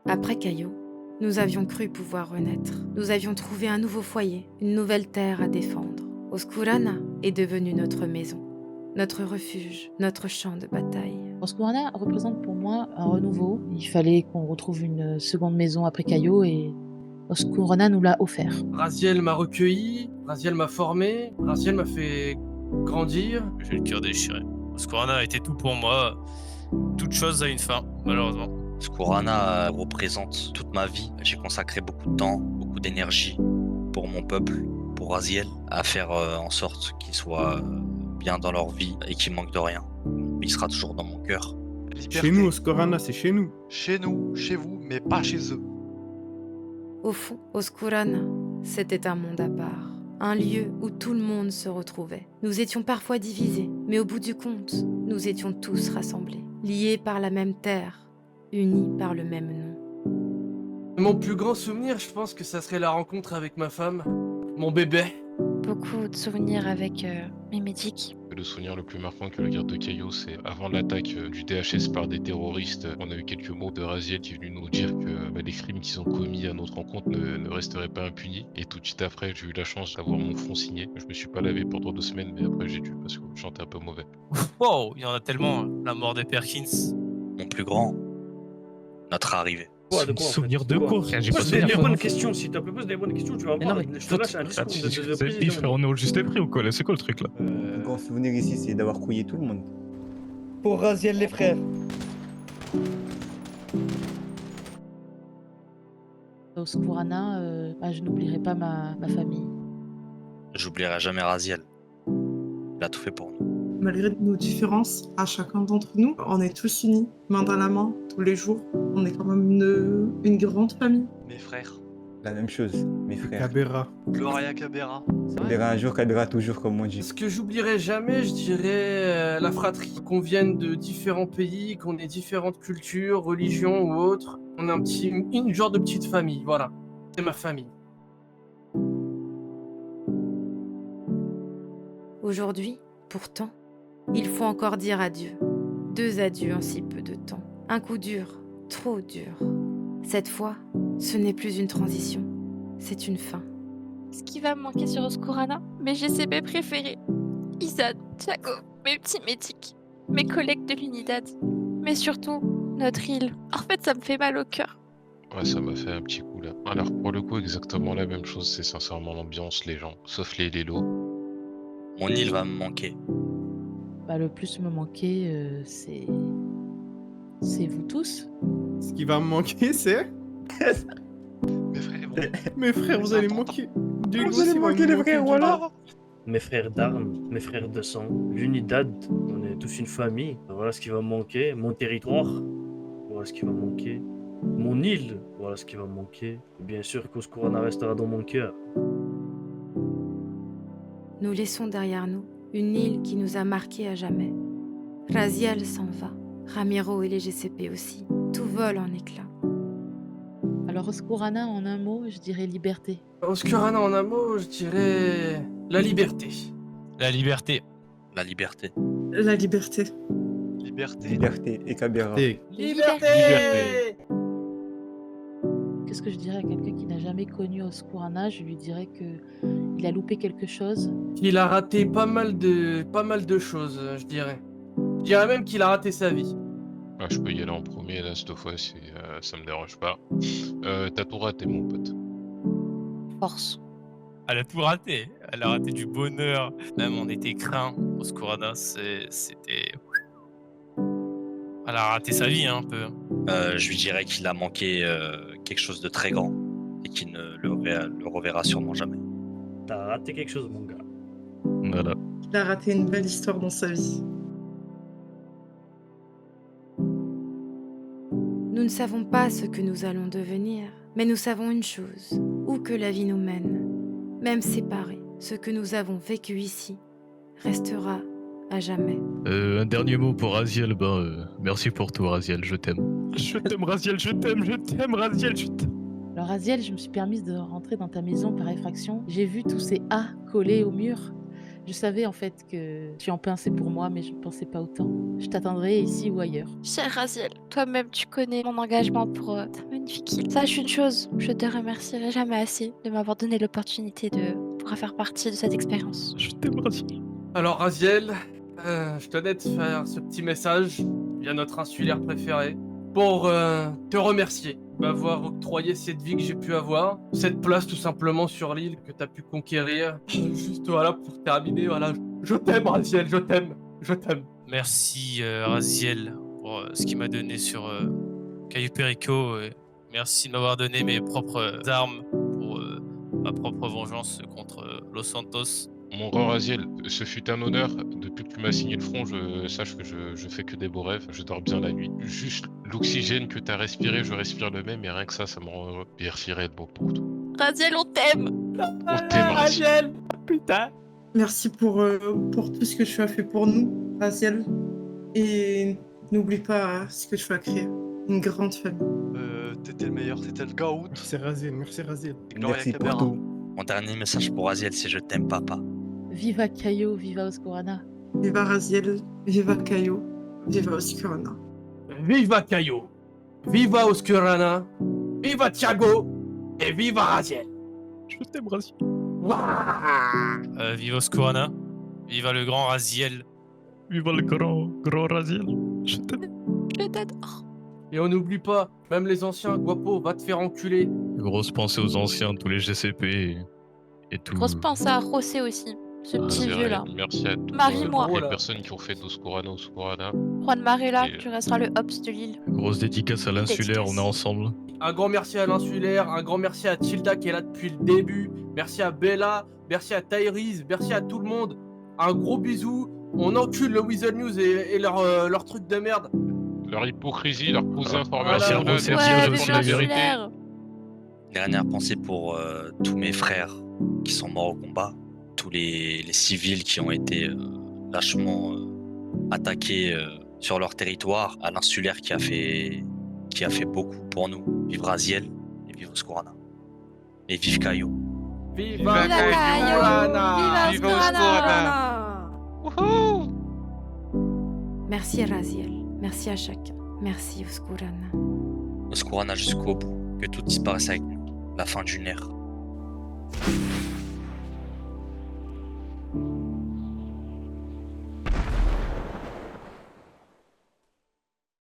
Après Caillot, nous avions cru pouvoir renaître. Nous avions trouvé un nouveau foyer, une nouvelle terre à défendre. Oscurana est devenue notre maison, notre refuge, notre champ de bataille. Oscurana représente pour moi un renouveau. Il fallait qu'on retrouve une seconde maison après Caillot et Oscurana nous l'a offert. Raziel m'a recueilli, Raziel m'a formé, Raziel m'a fait grandir. J'ai le cœur déchiré. Oscurana a été tout pour moi. Toute chose a une fin, malheureusement. Oscurana représente toute ma vie. J'ai consacré beaucoup de temps, beaucoup d'énergie pour mon peuple, pour Raziel, à faire en sorte qu'ils soient bien dans leur vie et qu'ils manquent de rien. Il sera toujours dans mon cœur. Liberté. Chez nous, Oscurana, c'est chez nous. Chez nous, chez vous, mais pas chez eux. Au fond, Oscurana, c'était un monde à part. Un lieu où tout le monde se retrouvait. Nous étions parfois divisés, mais au bout du compte, nous étions tous rassemblés, liés par la même terre, unis par le même nom. Mon plus grand souvenir, je pense que ça serait la rencontre avec ma femme, mon bébé. Beaucoup de souvenirs avec mes médics. Le souvenir le plus marquant que la guerre de Caillot, c'est avant l'attaque du DHS par des terroristes. On a eu quelques mots de Raziel qui est venu nous dire que les crimes qu'ils ont commis à notre rencontre ne resteraient pas impunis. Et tout de suite après, j'ai eu la chance d'avoir mon front signé. Je me suis pas lavé pendant 2 semaines, mais après j'ai dû parce que je chantais un peu mauvais. Wow, il y en a tellement. La mort des Perkins. Mon plus grand, notre arrivée. Souvenir de quoi? J'ai pas des bonnes questions, s'il te plaît, pose des bonnes questions, tu vas voir. Je te lâche un discours de président. Frère, on est au juste prix ou quoi là? C'est quoi le truc là? Mon grand souvenir ici, c'est d'avoir couillé tout le monde. Pour Raziel les frères. Oscurana, je n'oublierai pas ma famille. J'oublierai jamais Raziel. Il a tout fait pour nous. Malgré nos différences, à chacun d'entre nous, on est tous unis, main dans la main, tous les jours. On est quand même une grande famille. Mes frères. La même chose, mes frères. Cabera. Gloria Cabera. Cabera un jour, Cabera toujours, comme on dit. Ce que j'oublierai jamais, je dirais la fratrie. Qu'on vienne de différents pays, qu'on ait différentes cultures, religions ou autres. On est une genre de petite famille, voilà. C'est ma famille. Aujourd'hui, pourtant, il faut encore dire adieu. 2 adieux en si peu de temps. Un coup dur, trop dur. Cette fois, ce n'est plus une transition, c'est une fin. Ce qui va me manquer sur Oscurana, mes GCP préférés. Isad, Thiago, mes petits médics, mes collègues de l'Unidad, mais surtout, notre île. En fait, ça me fait mal au cœur. Ouais, ça m'a fait un petit coup là. Alors pour le coup, exactement la même chose, c'est sincèrement l'ambiance, les gens, sauf les lélos. Mon île va me manquer. Le plus me manquer, c'est vous tous. Ce qui va me manquer, c'est... Mes frères, Mes frères, vous allez manquer. Vous allez manquer les frères, voilà. Mes frères d'armes, mes frères de sang, l'Unidad, on est tous une famille. Voilà ce qui va me manquer. Mon territoire, voilà ce qui va me manquer. Mon île, voilà ce qui va me manquer. Et bien sûr qu'Oscurana restera dans mon cœur. Nous laissons derrière nous une île qui nous a marqués à jamais. Raziel s'en va, Ramiro et les GCP aussi. Tout vole en éclats. Alors Oscurana, en un mot, je dirais liberté. Oscurana, en un mot, je dirais la liberté. La liberté. La liberté. La liberté. Liberté. Liberté et Cabera. Liberté. Qu'est-ce que je dirais à quelqu'un qui n'a jamais connu Oscurana? Je lui dirais qu'il a loupé quelque chose. Il a raté pas mal de choses, je dirais. Je dirais même qu'il a raté sa vie. Je peux y aller en premier là cette fois si ça me dérange pas. T'as tout raté mon pote. Force. Elle a tout raté. Elle a raté du bonheur. Même on était craint. Oscurana, c'était... Elle a raté sa vie un peu. Je lui dirais qu'il a manqué quelque chose de très grand et qu'il ne le reverra sûrement jamais. T'as raté quelque chose, mon gars. Voilà. Il a raté une belle histoire dans sa vie. Nous ne savons pas ce que nous allons devenir, mais nous savons une chose, où que la vie nous mène, même séparés, ce que nous avons vécu ici restera à jamais. Un dernier mot pour Raziel, merci pour tout Raziel, je t'aime. Je t'aime Raziel, je t'aime Raziel, je t'aime. Alors Raziel, je me suis permise de rentrer dans ta maison par effraction. J'ai vu tous ces A collés au mur. Je savais en fait que tu en pensais pour moi, mais je ne pensais pas autant. Je t'attendrai ici ou ailleurs. Cher Raziel, toi-même tu connais mon engagement pour ta magnifique île. Sache une chose, je te remercierai jamais assez de m'avoir donné l'opportunité de pouvoir faire partie de cette expérience. Je t'aime, Raziel. Alors, Raziel, je tenais de faire ce petit message via notre insulaire préféré pour te remercier m'avoir octroyé cette vie que j'ai pu avoir, cette place tout simplement sur l'île que tu as pu conquérir. Juste voilà, pour terminer, voilà, je t'aime Raziel, je t'aime, je t'aime. Merci Raziel pour ce qu'il m'a donné sur Cayo Perico. Merci de m'avoir donné mes propres armes pour ma propre vengeance contre Los Santos. Mon grand Raziel, ce fut un honneur. Depuis que tu m'as signé le front, sache que je fais que des beaux rêves. Je dors bien la nuit. Juste l'oxygène que tu as respiré, je respire le même. Et rien que ça me rend heureux. Merci Redbo pour tout. Raziel, on t'aime. On t'aime, Raziel. Putain. Merci pour tout ce que tu as fait pour nous, Raziel. Et n'oublie pas ce que tu as créé. Une grande famille. T'étais le meilleur, t'étais le Gaout. Merci Raziel, merci Raziel. Merci pour tout. Mon dernier message pour Raziel, c'est je t'aime papa. Viva Cayo, viva Oscorana. Viva Raziel, viva Cayo, viva Oscorana. Viva Cayo, viva Oscorana, viva Thiago et viva Raziel. Je t'aime, Raziel. Viva Oscorana, viva le grand Raziel. Viva le grand Raziel. Je t'aime. Je t'adore. Et on n'oublie pas, même les anciens, Guapo, va te faire enculer. Grosse pensée aux anciens, tous les GCP et tout. Grosse pensée à José aussi, ce petit C'est vieux là. vrai. Merci à toutes Marie-moi. les personnes qui ont fait d'Oscorana. Juan Marella, Et, tu resteras le Hops de l'île. Grosse dédicace à l'insulaire, on est ensemble. Un grand merci à l'insulaire, un grand merci à Tilda qui est là depuis le début. Merci à Bella, merci à Tyrese, merci à tout le monde. Un gros bisou. On encule le Weasel News et leur truc de merde. Leur hypocrisie, leur fausse information. Merci, Ouais, aussi vive la vérité. l'insulaire. Dernière pensée pour tous mes frères qui sont morts au combat, tous les civils qui ont été lâchement attaqués sur leur territoire, à l'insulaire qui a fait beaucoup pour nous. Vive Raziel et vive Oscorana. Et vive Cayo. Viva Viva Cayo, Oscorana. viva Oscorana. Wouhou! Merci Raziel, merci à chacun. Merci Oscorana. Oscorana jusqu'au bout, que tout disparaisse avec nous. La fin d'une ère.